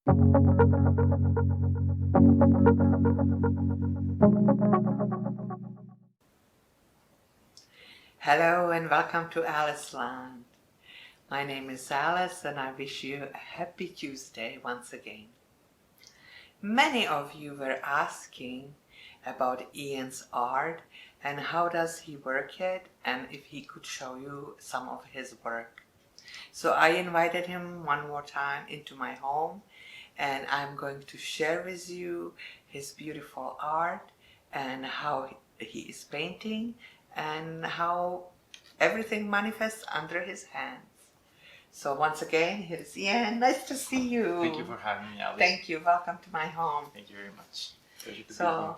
Hello and welcome to Aliceland. My name is Alice and I wish you a happy Tuesday once again. Many of you were asking about Ian's art and how does he work it and if he could show you some of his work. So I invited him one more time into my home and I'm going to share with you his beautiful art and how he is painting and how everything manifests under his hands. So once again, here's Ian. Nice to see you. Thank you for having me, Alice. Thank you. Welcome to my home. Thank you very much. Pleasure to be So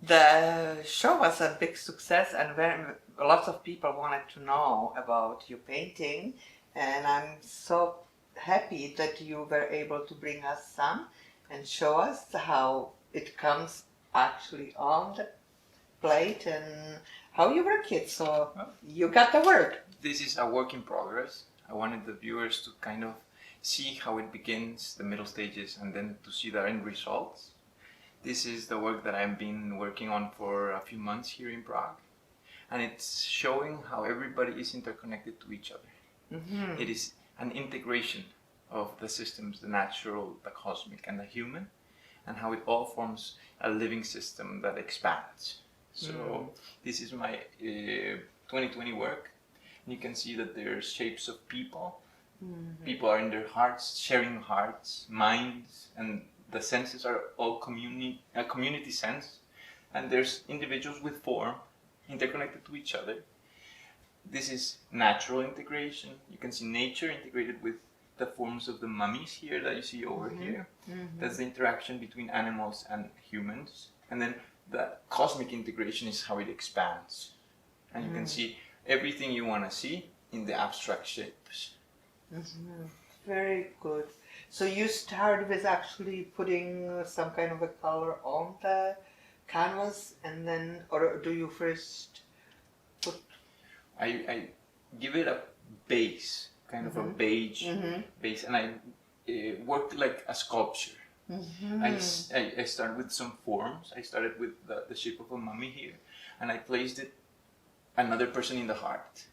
the show was a big success and lots of people wanted to know about your painting, and I'm so happy that you were able to bring us some and show us how it comes actually on the plate and how you work it. So you got the work. This is a work in progress. I wanted the viewers to kind of see how it begins, the middle stages, and then to see the end results. This is the work that I've been working on for a few months here in Prague, and it's showing how everybody is interconnected to each other. Mm-hmm. It is an integration of the systems, the natural, the cosmic, and the human, and how it all forms a living system that expands. So this is my 2020 work. You can see that there's shapes of people. Mm-hmm. People are in their hearts, sharing hearts, minds, and the senses are all a community sense. And there's individuals with form, interconnected to each other. This is natural integration. You can see nature integrated with the forms of the mummies here that you see over here. Mm-hmm. That's the interaction between animals and humans. And then the cosmic integration is how it expands. And you can see everything you want to see in the abstract shapes. Mm-hmm. Very good. So you started with actually putting some kind of a color on the canvas, and then, or do you first put? I give it a base, kind of a beige base, and I worked like a sculpture. Mm-hmm. I started with some forms. I started with the shape of a mummy here, and I placed it another person in the heart.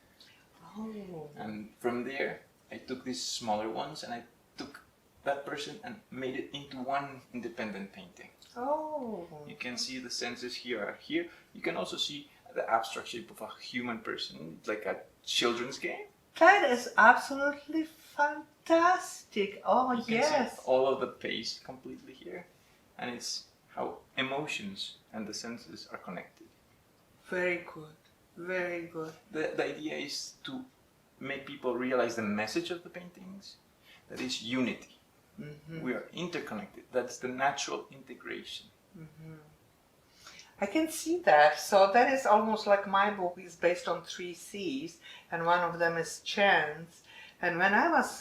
Oh. And from there, I took these smaller ones and I took that person and made it into one independent painting. Oh. You can see the senses here are here. You can also see the abstract shape of a human person, like a children's game. That is absolutely fantastic. Oh, you can see all of the paste completely here. And it's how emotions and the senses are connected. Very good. Very good. The idea is to make people realize the message of the paintings. That is unity. Mm-hmm. We are interconnected. That's the natural integration. Mm-hmm. I can see that. So that is almost like my book is based on 3 C's, and one of them is chance. And when I was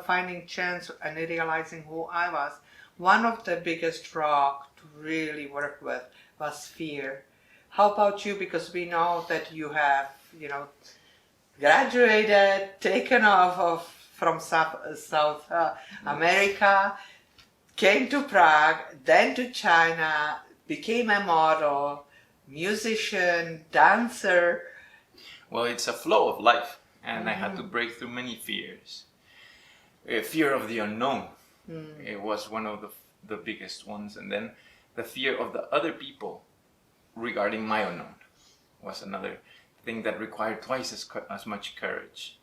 finding chance and realizing who I was, one of the biggest rock to really work with was fear. How about you? Because we know that you have, graduated, taken off from South America, came to Prague, then to China, became a model, musician, dancer. Well, it's a flow of life, and I had to break through many fears. Fear of the unknown, it was one of the biggest ones, and then the fear of the other people regarding my unknown was another thing that required twice as much courage.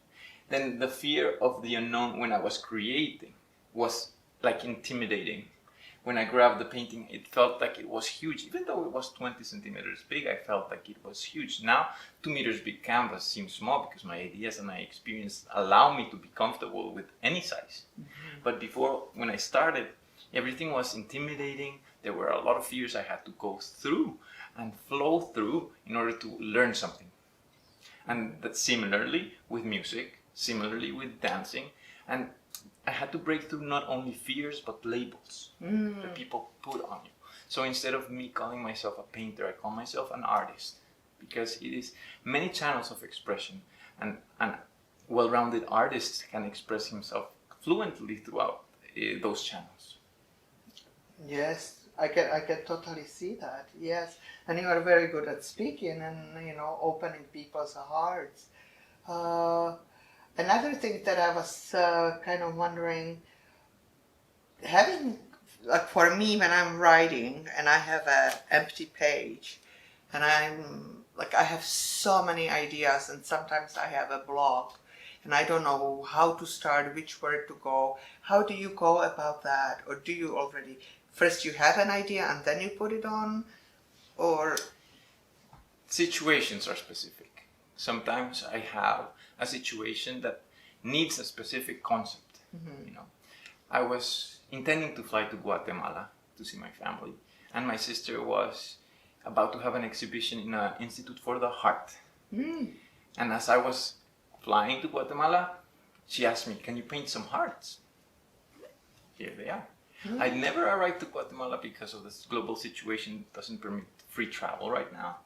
Then the fear of the unknown when I was creating was like intimidating. When I grabbed the painting, it felt like it was huge. Even though it was 20 centimeters big, I felt like it was huge. Now, 2 meters big canvas seems small because my ideas and my experience allow me to be comfortable with any size. Mm-hmm. But before, when I started, everything was intimidating. There were a lot of fears I had to go through and flow through in order to learn something. And that similarly with music, similarly with dancing, and I had to break through not only fears but labels that people put on you. So instead of me calling myself a painter, I call myself an artist, because it is many channels of expression, and an well-rounded artist can express himself fluently throughout those channels. Yes, I can totally see that. Yes, and you are very good at speaking and opening people's hearts. Another thing that I was kind of wondering, having like for me when I'm writing and I have an empty page, and I have so many ideas, and sometimes I have a block, and I don't know how to start, which word to go. How do you go about that, or do you already first you have an idea and then you put it on, or Situations are specific. Sometimes I have a situation that needs a specific concept. I was intending to fly to Guatemala to see my family, and my sister was about to have an exhibition in an institute for the heart. And as I was flying to Guatemala, she asked me, "Can you paint some hearts?" Here they are. I never arrived to Guatemala because of this global situation doesn't permit free travel right now.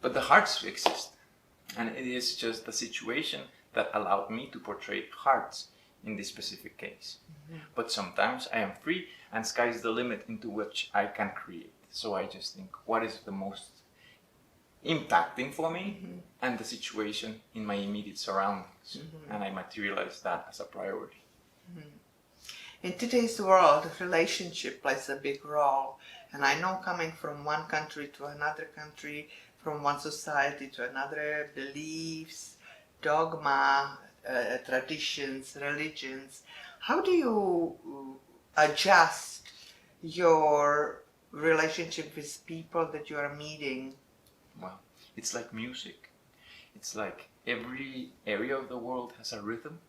But the hearts exist. And it is just the situation that allowed me to portray hearts in this specific case. But sometimes I am free and sky's the limit into which I can create. So I just think, what is the most impacting for me and the situation in my immediate surroundings. And I materialize that as a priority. in today's world, relationship plays a big role. And I know coming from one country to another country, from one society to another, beliefs, dogma, traditions, religions, how do you adjust your relationship with people that you are meeting? Well, it's like music. It's like every area of the world has a rhythm,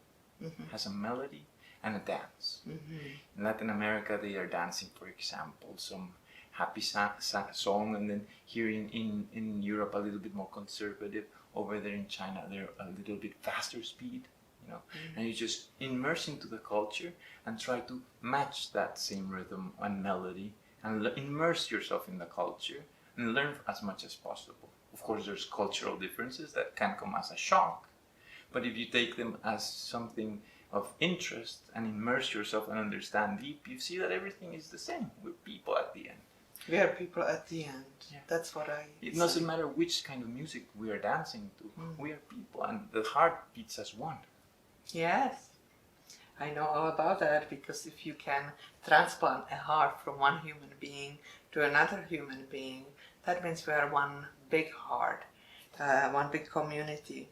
has a melody, and a dance. In Latin America, they are dancing, for example, some happy song, and then here in Europe, a little bit more conservative. Over there in China, they're a little bit faster speed, and you just immerse into the culture and try to match that same rhythm and melody and immerse yourself in the culture and learn as much as possible. Of course, there's cultural differences that can come as a shock, but if you take them as something of interest and immerse yourself and understand deep, you see that everything is the same. We're people at the end. We are people at the end. Yeah. That's what I It doesn't matter which kind of music we are dancing to. We are people, and the heart beats as one. Yes, I know all about that, because if you can transplant a heart from one human being to another human being, that means we are one big heart, one big community.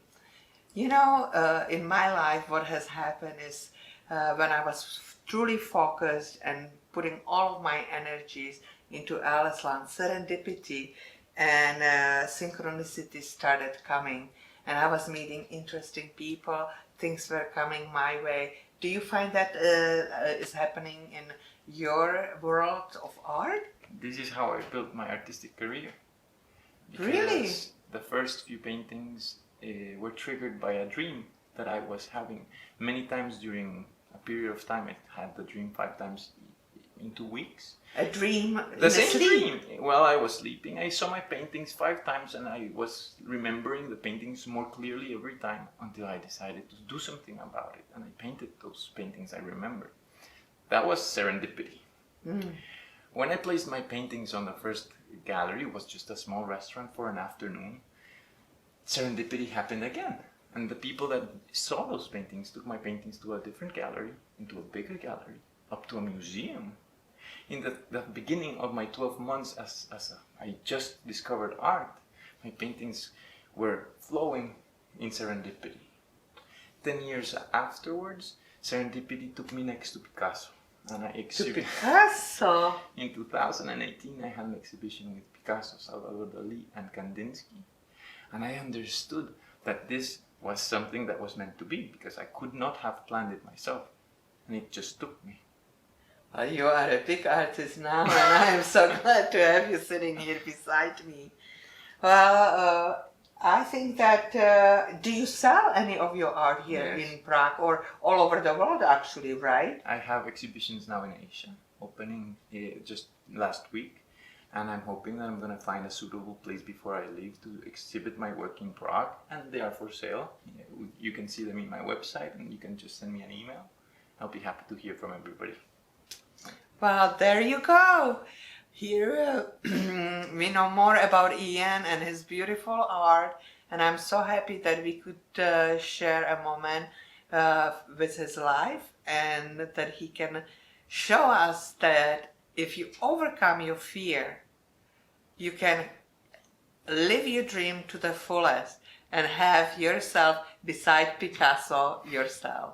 In my life, what has happened is when I was truly focused and putting all of my energies into Aliceland, serendipity and synchronicity started coming, and I was meeting interesting people. Things were coming my way. Do you find that is happening in your world of art? This is how I built my artistic career. Really? The first few paintings were triggered by a dream that I was having. Many times during a period of time, I had the dream 5 times in 2 weeks. A dream? The same dream. While I was sleeping, I saw my paintings 5 times, and I was remembering the paintings more clearly every time until I decided to do something about it. And I painted those paintings I remembered. That was serendipity. When I placed my paintings on the first gallery, it was just a small restaurant for an afternoon. Serendipity happened again. And the people that saw those paintings took my paintings to a different gallery, into a bigger gallery, up to a museum. In the beginning of my 12 months I just discovered art, my paintings were flowing in serendipity. 10 years afterwards, serendipity took me next to Picasso. And I exhibited. Picasso? In 2018, I had an exhibition with Picasso, Salvador Dali, and Kandinsky. And I understood that this was something that was meant to be, because I could not have planned it myself. And it just took me. You are a big artist now, and I am so glad to have you sitting here beside me. Well, I think that, do you sell any of your art here in Prague, or all over the world actually, right? I have exhibitions now in Asia, opening just last week. And I'm hoping that I'm going to find a suitable place before I leave to exhibit my work in Prague. And they are for sale. You can see them in my website, and you can just send me an email. I'll be happy to hear from everybody. Well, there you go. Here we know more about Ian and his beautiful art, and I'm so happy that we could share a moment with his life, and that he can show us that if you overcome your fear, you can live your dream to the fullest and have yourself beside Picasso yourself.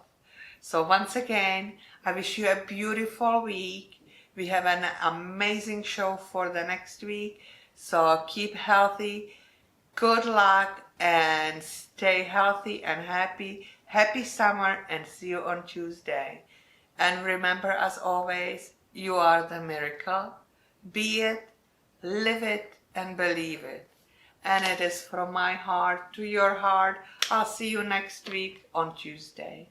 So once again, I wish you a beautiful week. We have an amazing show for the next week. So keep healthy, good luck, and stay healthy and happy. Happy summer, and see you on Tuesday. And remember, as always, you are the miracle. Be it, live it, and believe it. And it is from my heart to your heart. I'll see you next week on Tuesday.